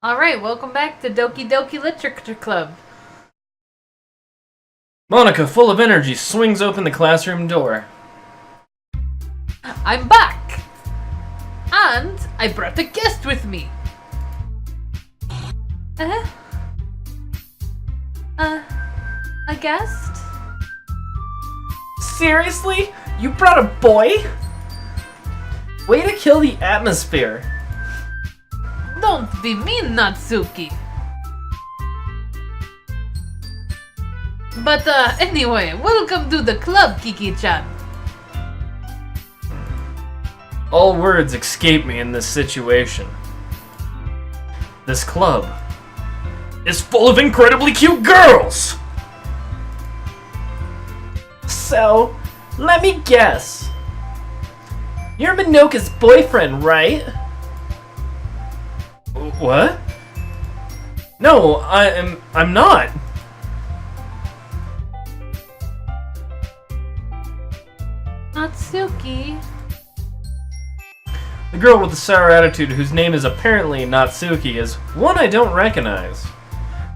Alright, welcome back to Doki Doki Literature Club. Monica, full of energy, swings open the classroom door. I'm back! And I brought a guest with me. A guest? Seriously? You brought a boy? Way to kill the atmosphere. Don't be mean, Natsuki. But anyway, welcome to the club, Kiki-chan. All words escape me in this situation. This club is full of incredibly cute girls! So, let me guess. You're Minoka's boyfriend, right? What? No, I'm not. Natsuki. The girl with the sour attitude, whose name is apparently Natsuki, is one I don't recognize.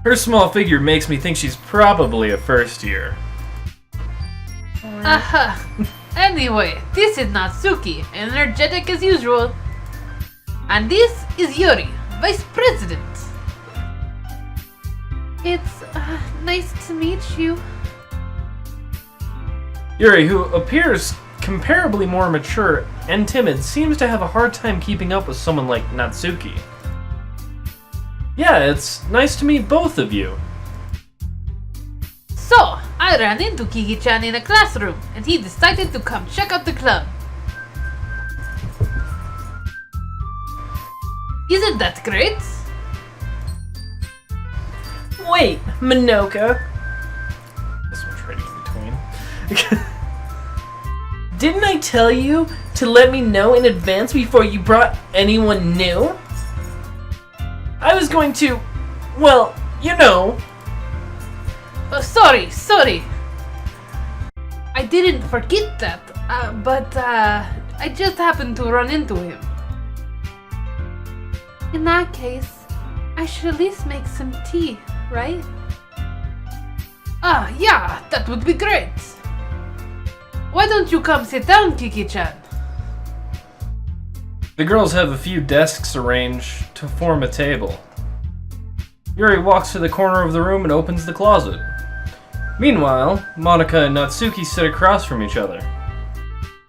Her small figure makes me think she's probably a first year. Aha. Anyway, this is Natsuki, energetic as usual. And this is Yuri, Vice President. It's nice to meet you. Yuri, who appears comparably more mature and timid, seems to have a hard time keeping up with someone like Natsuki. Yeah, it's nice to meet both of you. So, I ran into Kiki-chan in a classroom, and he decided to come check out the club. Isn't that great? Wait, Minoka. This one's right in between. Didn't I tell you to let me know in advance before you brought anyone new? I was going to, well, you know. Sorry. I didn't forget that, but I just happened to run into him. In that case, I should at least make some tea, right? Yeah, that would be great. Why don't you come sit down, Kiki-chan? The girls have a few desks arranged to form a table. Yuri walks to the corner of the room and opens the closet. Meanwhile, Monica and Natsuki sit across from each other.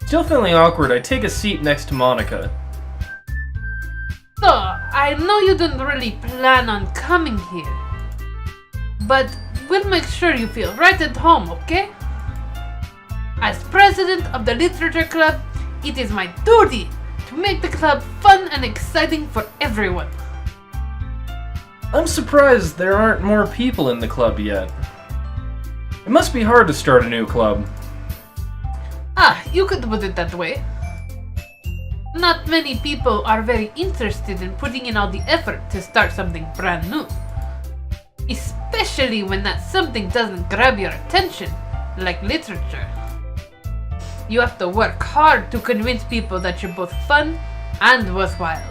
Still feeling awkward, I take a seat next to Monica. So, I know you don't really plan on coming here, but we'll make sure you feel right at home, okay? As president of the literature club, it is my duty to make the club fun and exciting for everyone. I'm surprised there aren't more people in the club yet. It must be hard to start a new club. You could put it that way. Not many people are very interested in putting in all the effort to start something brand new. Especially when that something doesn't grab your attention, like literature. You have to work hard to convince people that you're both fun and worthwhile.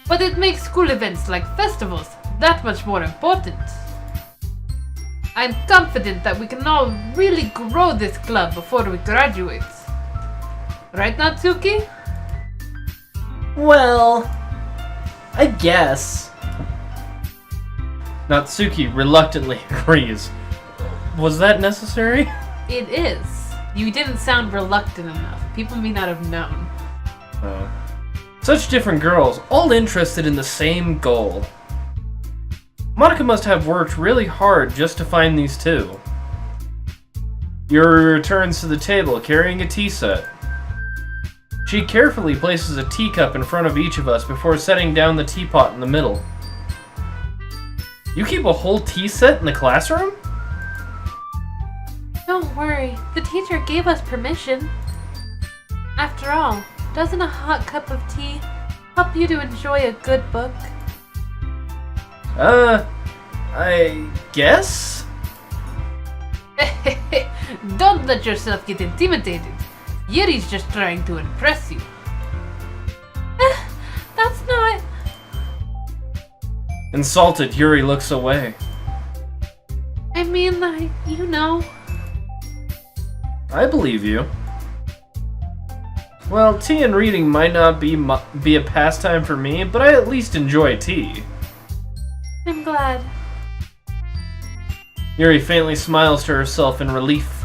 But it makes school events like festivals that much more important. I'm confident that we can all really grow this club before we graduate. Right, Natsuki? Well, I guess. Natsuki reluctantly agrees. Was that necessary? It is. You didn't sound reluctant enough. People may not have known. Such different girls, all interested in the same goal. Monica must have worked really hard just to find these two. Yuri returns to the table carrying a tea set. She carefully places a teacup in front of each of us before setting down the teapot in the middle. You keep a whole tea set in the classroom? Don't worry, the teacher gave us permission. After all, doesn't a hot cup of tea help you to enjoy a good book? I guess? Don't let yourself get intimidated. Yuri's just trying to impress you. That's not... Insulted, Yuri looks away. I mean, you know. I believe you. Well, tea and reading might not be a pastime for me, but I at least enjoy tea. I'm glad. Yuri faintly smiles to herself in relief.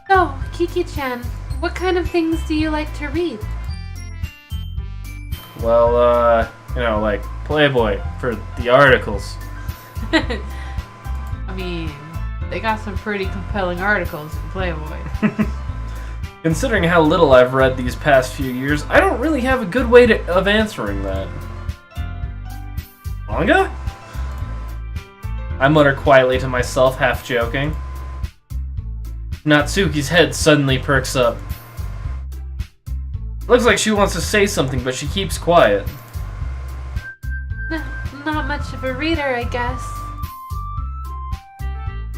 So, Kiki-chan, what kind of things do you like to read? Well, like Playboy for the articles. I mean, they got some pretty compelling articles in Playboy. Considering how little I've read these past few years, I don't really have a good way of answering that. Manga? I mutter quietly to myself, half joking. Natsuki's head suddenly perks up. Looks like she wants to say something, but she keeps quiet. Not much of a reader, I guess.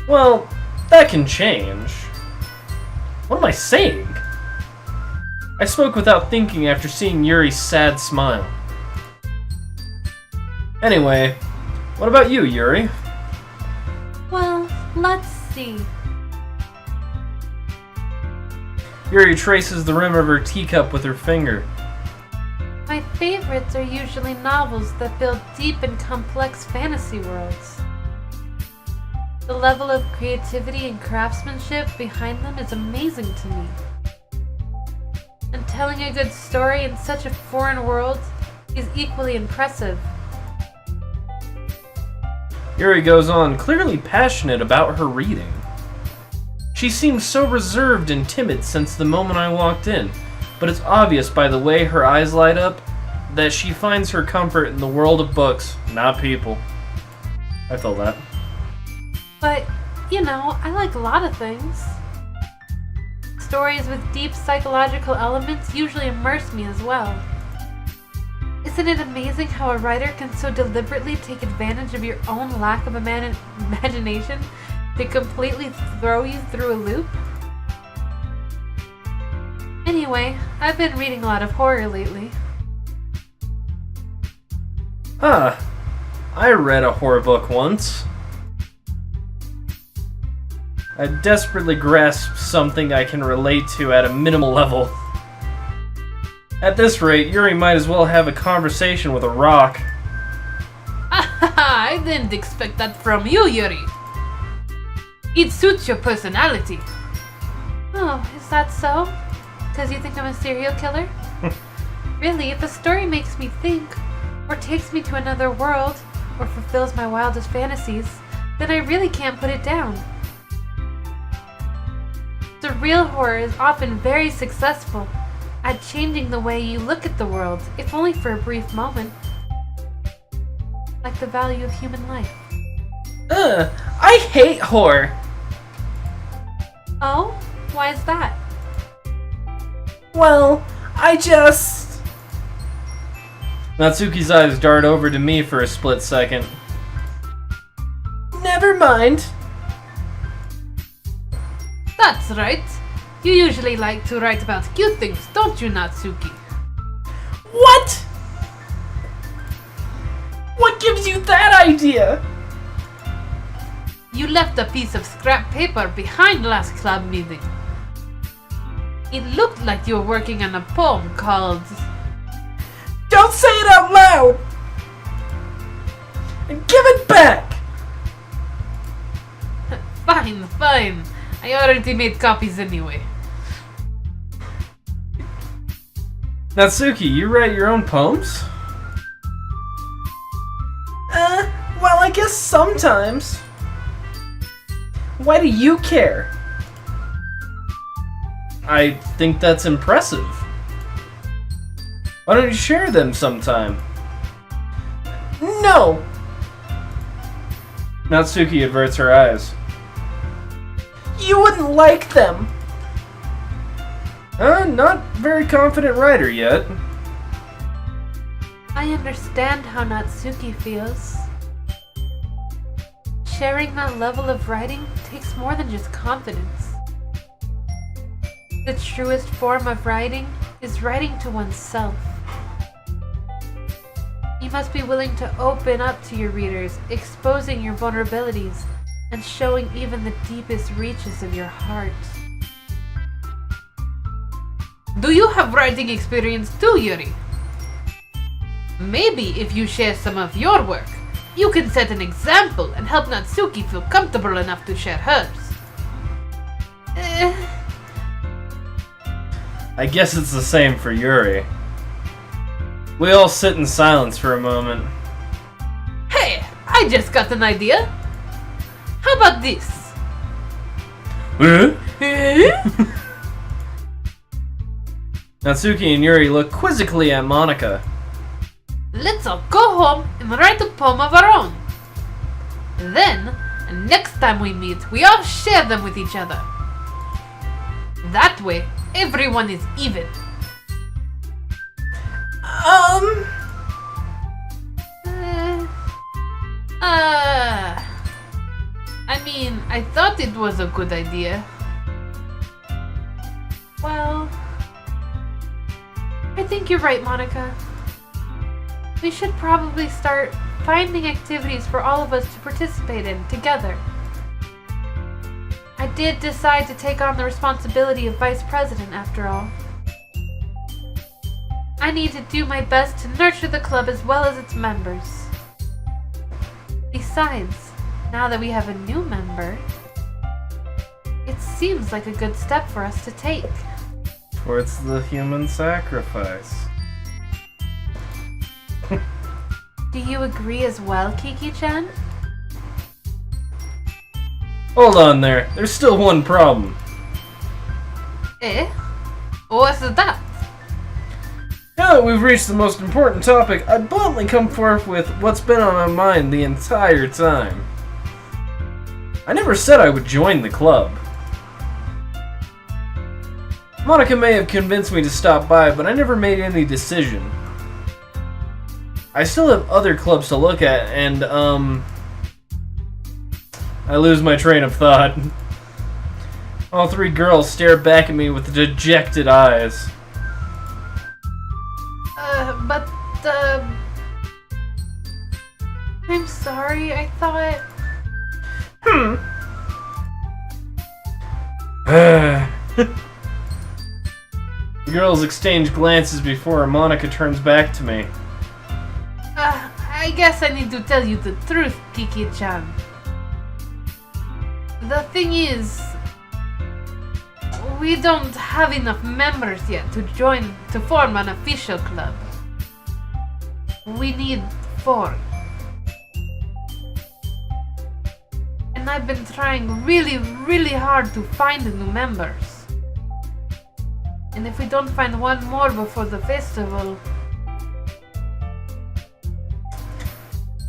Well, that can change. What am I saying? I spoke without thinking after seeing Yuri's sad smile. Anyway, what about you, Yuri? Well, let's see. Yuri traces the rim of her teacup with her finger. My favorites are usually novels that build deep and complex fantasy worlds. The level of creativity and craftsmanship behind them is amazing to me. And telling a good story in such a foreign world is equally impressive. Yuri goes on, clearly passionate about her reading. She seems so reserved and timid since the moment I walked in, but it's obvious by the way her eyes light up that she finds her comfort in the world of books, not people. I feel that. But, you know, I like a lot of things. Stories with deep psychological elements usually immerse me as well. Isn't it amazing how a writer can so deliberately take advantage of your own lack of imagination to completely throw you through a loop? Anyway, I've been reading a lot of horror lately. I read a horror book once. I desperately grasp something I can relate to at a minimal level. At this rate, Yuri might as well have a conversation with a rock. I didn't expect that from you, Yuri. It suits your personality. Oh, is that so? Because you think I'm a serial killer? Really, if a story makes me think, or takes me to another world, or fulfills my wildest fantasies, then I really can't put it down. The real horror is often very successful at changing the way you look at the world, if only for a brief moment. Like the value of human life. I hate horror. Oh? Why is that? Well, I just... Natsuki's eyes dart over to me for a split second. Never mind. That's right. You usually like to write about cute things, don't you, Natsuki? What? What gives you that idea? You left a piece of scrap paper behind last club meeting. It looked like you were working on a poem called... Don't say it out loud! And give it back! Fine, fine. I already made copies anyway. Natsuki, you write your own poems? Well, I guess sometimes. Why do you care? I think that's impressive. Why don't you share them sometime? No! Natsuki averts her eyes. You wouldn't like them! Not very confident writer yet. I understand how Natsuki feels. Sharing that level of writing takes more than just confidence. The truest form of writing is writing to oneself. You You must be willing to open up to your readers, exposing your vulnerabilities, and showing even the deepest reaches of your heart. Do you have writing experience too, Yuri? Maybe if you share some of your work, you can set an example and help Natsuki feel comfortable enough to share hers. I guess it's the same for Yuri. We all sit in silence for a moment. Hey, I just got an idea. How about this? Natsuki and Yuri look quizzically at Monika. Let's all go home and write a poem of our own. Then, next time we meet, we all share them with each other. That way, everyone is even. I mean, I thought it was a good idea. Well, I think you're right, Monika. We should probably start finding activities for all of us to participate in together. I did decide to take on the responsibility of vice president after all. I need to do my best to nurture the club as well as its members. Besides, now that we have a new member, it seems like a good step for us to take. Towards the human sacrifice. Do you agree as well, Kiki-chan? Hold on there. There's still one problem. Eh? What's that? Now that we've reached the most important topic, I'd bluntly come forth with what's been on my mind the entire time. I never said I would join the club. Monika may have convinced me to stop by, but I never made any decision. I still have other clubs to look at, and, I lose my train of thought. All three girls stare back at me with dejected eyes. I'm sorry, I thought... The girls exchange glances before Monika turns back to me. I guess I need to tell you the truth, Kiki-chan. The thing is, we don't have enough members yet to form an official club. We need 4. And I've been trying really, really hard to find new members. And if we don't find one more before the festival...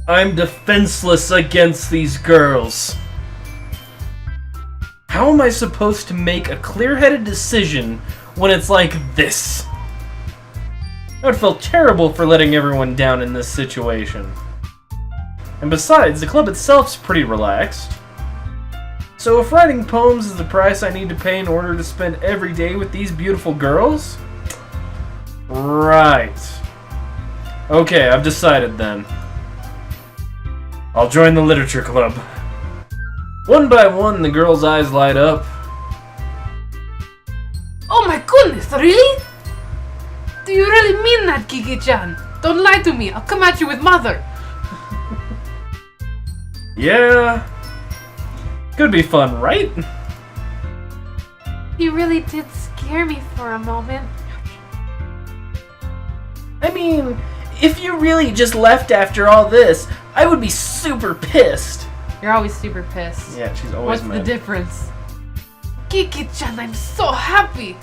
I'm defenseless against these girls. How am I supposed to make a clear-headed decision when it's like this? I would feel terrible for letting everyone down in this situation. And besides, the club itself's pretty relaxed. So if writing poems is the price I need to pay in order to spend every day with these beautiful girls? Right. Okay, I've decided then. I'll join the literature club. One by one, the girls' eyes light up. Oh my goodness, really? Do you really mean that, Kiki-chan? Don't lie to me, I'll come at you with Mother. Yeah. Could be fun, right? You really did scare me for a moment. I mean, if you really just left after all this, I would be super pissed. You're always super pissed. Yeah, she's always What's mad. the difference? Kiki-chan, I'm so happy.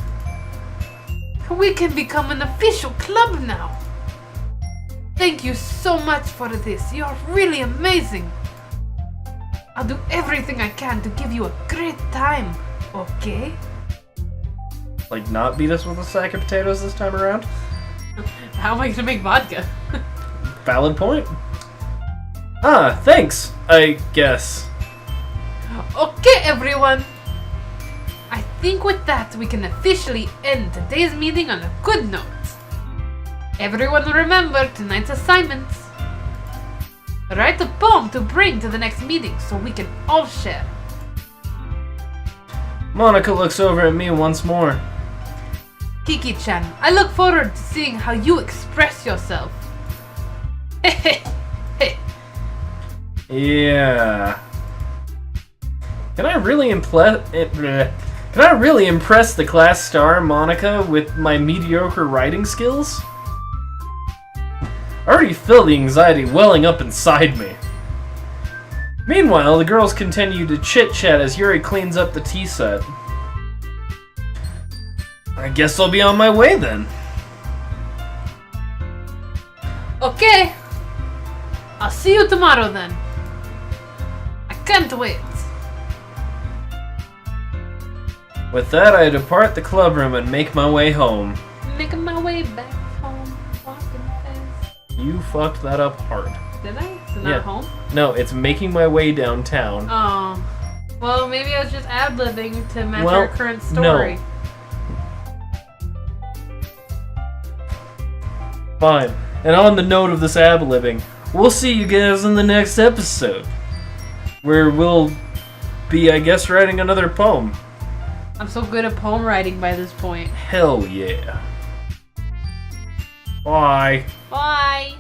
We can become an official club now. Thank you so much for this. You're really amazing. I'll do everything I can to give you a great time, okay? Like, not beat us with a sack of potatoes this time around? How am I gonna make vodka? Valid point. Ah, thanks, I guess. Okay, everyone. I think with that we can officially end today's meeting on a good note. Everyone remember tonight's assignments. Write a poem to bring to the next meeting so we can all share. Monica looks over at me once more. Kiki-chan, I look forward to seeing how you express yourself. Yeah. Can I really impress the class star, Monica, with my mediocre writing skills? I already feel the anxiety welling up inside me. Meanwhile, the girls continue to chit-chat as Yuri cleans up the tea set. I guess I'll be on my way then. Okay. I'll see you tomorrow then. I can't wait. With that, I depart the club room and make my way home. Making my way back home, walking fast. You fucked that up hard. Did I? Is it not Yeah. home? No, it's making my way downtown. Oh. Well, maybe I was just ad-libbing to match Well, our current story. no. Fine. And on the note of this ad-libbing, we'll see you guys in the next episode. Where we'll be, I guess, writing another poem. I'm so good at poem writing by this point. Hell yeah. Bye. Bye.